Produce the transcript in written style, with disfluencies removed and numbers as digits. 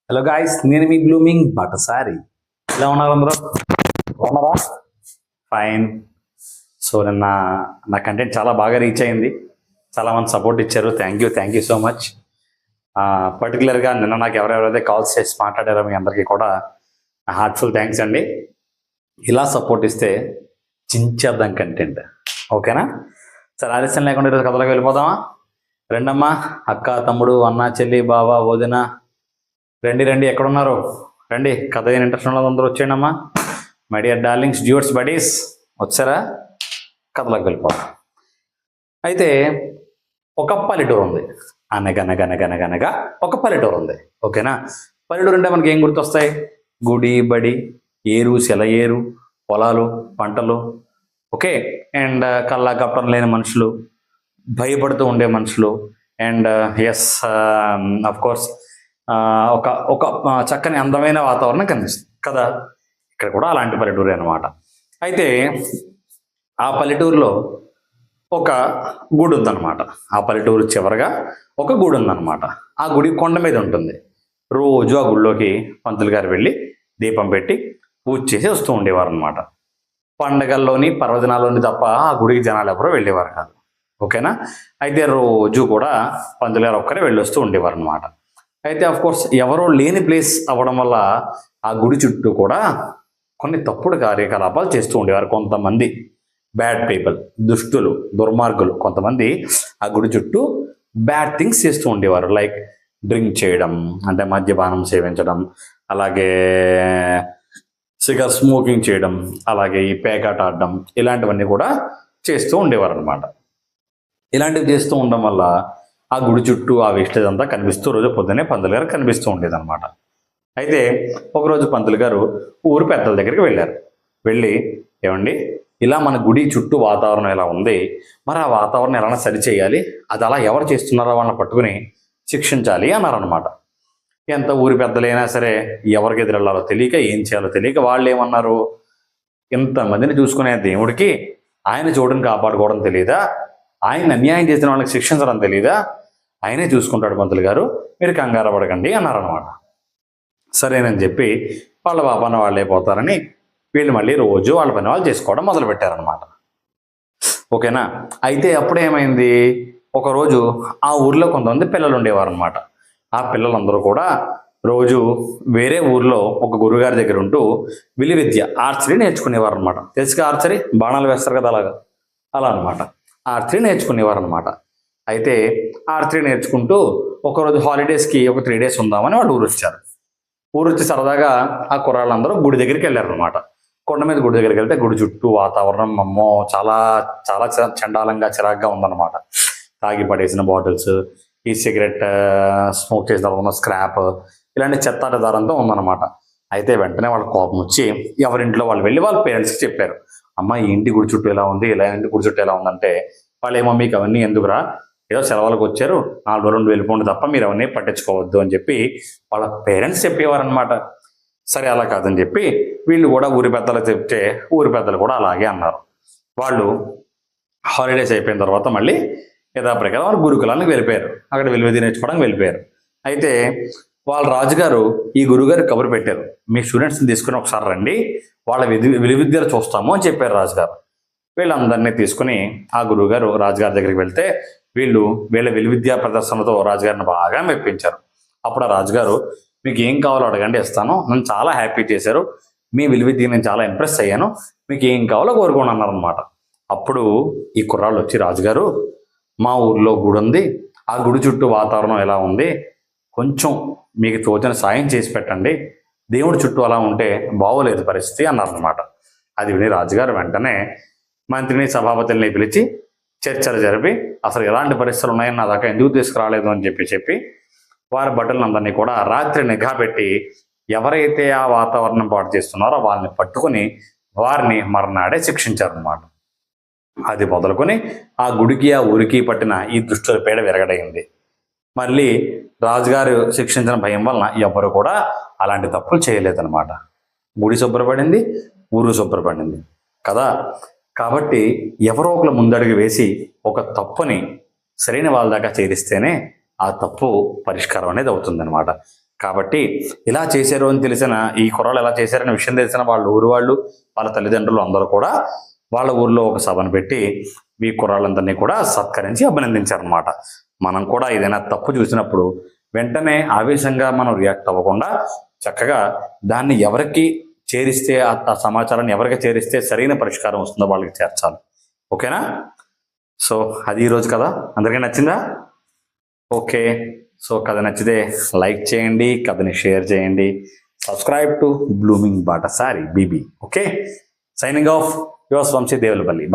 Hello guys, నేను మీ blooming బాటసారి. ఎలా ఉన్నారు అందరూ? బాగున్నారా? ఫైన్. సో నిన్న నా కంటెంట్ చాలా బాగా రీచ్ అయింది. చాలామంది సపోర్ట్ ఇచ్చారు. Thank you so much. పర్టికులర్గా నిన్న నాకు ఎవరెవరైతే కాల్స్ చేసి మాట్లాడారో మీ అందరికీ కూడా హార్ట్ఫుల్ థ్యాంక్స్ అండి. ఇలా సపోర్ట్ ఇస్తే చించేద్దాం కంటెంట్, ఓకేనా? సరే, ఆలస్యం లేకుండా ఈరోజు కథలోకి వెళ్ళిపోదామా? రెండమ్మా, అక్క, తమ్ముడు, అన్న, చెల్లి, బావ, వదిన, రండి ఎక్కడున్నారు? రండి, కథ అయిన ఇంట్రెస్ట్ ఉన్నది అందరూ వచ్చేయండమ్మా. My dear darlings, dudes, buddies, వచ్చారా? కథలోకి వెళ్ళిపోతాం. అయితే ఒక పల్లెటూరు ఉంది. అనగనగనగనగనగా ఒక పల్లెటూరు ఉంది, ఓకేనా? పల్లెటూరు అంటే మనకి ఏం గుర్తొస్తాయి? గుడి, బడి, ఏరు, సెలయేరు, పొలాలు, పంటలు, ఓకే. అండ్ కల్లా కప్పడం లేని మనుషులు, భయపడుతూ ఉండే మనుషులు, అండ్ ఎస్ అఫ్ కోర్స్ ఒక ఒక చక్కని అందమైన వాతావరణం కనిపిస్తుంది కదా. ఇక్కడ కూడా అలాంటి పల్లెటూరు అనమాట. అయితే ఆ పల్లెటూరులో ఒక గుడి ఉందన్నమాట. ఆ పల్లెటూరు చివరగా ఒక గుడి ఉందన్నమాట. ఆ గుడి కొండ మీద ఉంటుంది. రోజు ఆ గుడిలోకి పంతులు గారు వెళ్ళి దీపం పెట్టి పూజ చేసి వస్తూ ఉండేవారు అనమాట. పండగల్లోని, పర్వదినాల్లోని తప్ప ఆ గుడికి జనాలు ఎవరో వెళ్ళేవారు కాదు, ఓకేనా? అయితే రోజు కూడా పంతులు గారు ఒక్కరే వెళ్ళొస్తూ ఉండేవారు అనమాట. అయితే ఆఫ్ కోర్స్ ఎవరో లేని ప్లేస్ అవ్వడం వల్ల ఆ గుడి చుట్టూ కూడా కొన్ని తప్పుడు కార్యకలాపాలు చేస్తూ ఉండేవారు కొంతమంది. బ్యాడ్ పీపుల్, దుష్టులు, దుర్మార్గులు కొంతమంది ఆ గుడి చుట్టూ బ్యాడ్ థింగ్స్ చేస్తూ ఉండేవారు. లైక్ డ్రింక్ చేయడం, అంటే మద్యపానం సేవించడం, అలాగే సిగర్ స్మోకింగ్ చేయడం, అలాగే ఈ పేకాట ఆడడం, ఇలాంటివన్నీ కూడా చేస్తూ ఉండేవారు అనమాట. ఇలాంటివి చేస్తూ ఉండడం వల్ల ఆ గుడి చుట్టూ ఆ వేస్టేజ్ అంతా కనిపిస్తూ రోజు పొద్దున్నే పంతులు గారు కనిపిస్తూ ఉండేది అనమాట. అయితే ఒకరోజు పంతులు గారు ఊరు పెద్దల దగ్గరికి వెళ్ళారు. వెళ్ళి, ఏమండి, ఇలా మన గుడి చుట్టూ వాతావరణం ఎలా ఉంది, మరి ఆ వాతావరణం ఎలా సరిచేయాలి, అది అలా ఎవరు చేస్తున్నారో వాళ్ళని పట్టుకుని శిక్షించాలి అన్నారనమాట. ఎంత ఊరి పెద్దలైనా సరే ఎవరికి ఎదురెళ్లాలో తెలియక, ఏం చేయాలో తెలియక వాళ్ళు ఏమన్నారు, ఇంతమందిని చూసుకునే దేవుడికి ఆయన చోటుని కాపాడుకోవడం తెలియదా, ఆయన అన్యాయం చేసిన వాళ్ళకి శిక్షించడం తెలియదా, ఆయనే చూసుకుంటాడు పంతులు గారు, మీరు కంగారు పడకండి అన్నారనమాట. సరేనని చెప్పి వాళ్ళ బాబాన వాళ్ళే పోతారని వీళ్ళు మళ్ళీ రోజు వాళ్ళ పని వాళ్ళు చేసుకోవడం మొదలుపెట్టారనమాట, ఓకేనా? అయితే అప్పుడేమైంది, ఒకరోజు ఆ ఊర్లో కొంతమంది పిల్లలు ఉండేవారు అనమాట. ఆ పిల్లలందరూ కూడా రోజు వేరే ఊర్లో ఒక గురుగారి దగ్గర ఉంటూ విలువిద్య, ఆర్చరీ నేర్చుకునేవారు అనమాట. తెలుసుగా ఆర్చరీ, బాణాలు వేస్తారు కదా, అలా అనమాట. ఆర్చరీ నేర్చుకునేవారు అనమాట. అయితే ఆర్చరీ నేర్చుకుంటూ ఒకరోజు హాలిడేస్కి ఒక 3 days ఉందామని వాళ్ళు ఊరు వచ్చారు. ఊరు వచ్చి సరదాగా ఆ కుర్రాళ్ళందరూ గుడి దగ్గరికి వెళ్ళారనమాట. కొండ మీద గుడి దగ్గరికి వెళ్తే గుడి చుట్టూ వాతావరణం అమ్మో చాలా చాలా చండాలంగా, చిరాగ్గా ఉందన్నమాట. తాగి పడేసిన బాటిల్స్, ఈ సిగరెట్ స్మోక్ చేసిన తర్వాత స్క్రాప్, ఇలాంటి చెత్తాటదారంతో ఉందన్నమాట. అయితే వెంటనే వాళ్ళ కోపం వచ్చి ఎవరింట్లో వాళ్ళు వెళ్ళి వాళ్ళ పేరెంట్స్కి చెప్పారు. అమ్మ, ఈ ఇంటి గుడి చుట్టూ ఎలా ఉంది, ఇలా ఇంటి గుడి చుట్టూ ఎలా ఉందంటే, వాళ్ళు ఏమో మీకు అవన్నీ ఎందుకురా, ఏదో సెలవులకు వచ్చారు, 4 రోజులు వెళ్ళిపోండి తప్ప మీరు అవన్నీ పట్టించుకోవద్దు అని చెప్పి వాళ్ళ పేరెంట్స్ చెప్పేవారనమాట. సరే, అలా కాదని చెప్పి వీళ్ళు కూడా ఊరి పెద్దలు చెప్తే ఊరి పెద్దలు కూడా అలాగే అన్నారు. వాళ్ళు హాలిడేస్ అయిపోయిన తర్వాత మళ్ళీ యథాప్రకారం వాళ్ళు గురుకులానికి వెళ్ళిపోయారు. అక్కడ విలువిద్య నేర్చుకోవడానికి వెళ్ళిపోయారు. అయితే వాళ్ళ రాజుగారు ఈ గురుగారు కబురు పెట్టారు, మీ స్టూడెంట్స్ని తీసుకుని ఒకసారి రండి, వాళ్ళ విలువిద్యలు చూస్తాము అని చెప్పారు రాజుగారు. వీళ్ళందరినీ తీసుకుని ఆ గురువుగారు రాజుగారి దగ్గరికి వెళ్తే వీళ్ళ విలువిద్యా ప్రదర్శనతో రాజుగారిని బాగా మెప్పించారు. అప్పుడు ఆ రాజుగారు, మీకు ఏం కావాలో అడగండి, ఇస్తాను, నన్ను చాలా హ్యాపీ చేశారు, మీ విలువిద్య నేను చాలా ఇంప్రెస్ అయ్యాను, మీకు ఏం కావాలో కోరుకోండి అన్నారనమాట. అప్పుడు ఈ కుర్రాళ్ళు వచ్చి, రాజుగారు, మా ఊర్లో గుడి ఉంది, ఆ గుడి చుట్టూ వాతావరణం ఎలా ఉంది, కొంచెం మీకు తోచిన సాయం చేసి పెట్టండి, దేవుడి చుట్టూ అలా ఉంటే బాగోలేదు పరిస్థితి అన్నారనమాట. అది విని రాజుగారు వెంటనే మంత్రిని, సభాపతిని పిలిచి చర్చలు జరిపి అసలు ఎలాంటి పరిస్థితులు ఉన్నాయని నా దాకా ఎందుకు తీసుకురాలేదు అని చెప్పి వారి భటులందరినీ కూడా రాత్రి నిఘా పెట్టి ఎవరైతే ఆ వాతావరణం పాటు చేస్తున్నారో వాళ్ళని పట్టుకుని వారిని మర్నాడే శిక్షించారనమాట. అది మొదలుకొని ఆ గుడికి, ఆ ఊరికి పట్టిన ఈ దుష్టుల పీడ విరగడైంది. మళ్ళీ రాజుగారు శిక్షించిన భయం వలన ఎవరు కూడా అలాంటి తప్పులు చేయలేదన్నమాట. గుడి శుభ్రపడింది, ఊరు శుభ్రపడింది కదా. కాబట్టి ఎవరో ఒకరు ముందడుగు వేసి ఒక తప్పుని సరైన వాళ్ళ దాకా చేరిస్తేనే ఆ తప్పు పరిష్కారం అనేది అవుతుందన్నమాట. కాబట్టి ఇలా చేశారు అని తెలిసిన, ఈ కుర్రాళ్ళు ఎలా చేశారనే విషయం తెలిసిన వాళ్ళ ఊరు వాళ్ళు, వాళ్ళ తల్లిదండ్రులు అందరూ కూడా వాళ్ళ ఊర్లో ఒక సభను పెట్టి ఈ కుర్రాళ్ళందరినీ కూడా సత్కరించి అభినందించారనమాట. మనం కూడా ఏదైనా తప్పు చూసినప్పుడు వెంటనే ఆవేశంగా మనం రియాక్ట్ అవ్వకుండా చక్కగా దాన్ని ఎవరికి చేరిస్తే, ఆ సమాచారాన్ని ఎవరికి చేరిస్తే సరైన పరిష్కారం వస్తుందో వాళ్ళకి చేర్చాలి. ఓకేనా? సో అది ఈరోజు కథ. అందరికీ నచ్చిందా? ఓకే. సో కథ నచ్చితే లైక్ చేయండి, కథని షేర్ చేయండి. Subscribe to blooming Batasari BB. Okay, signing off yours Vamshi Devulapalli.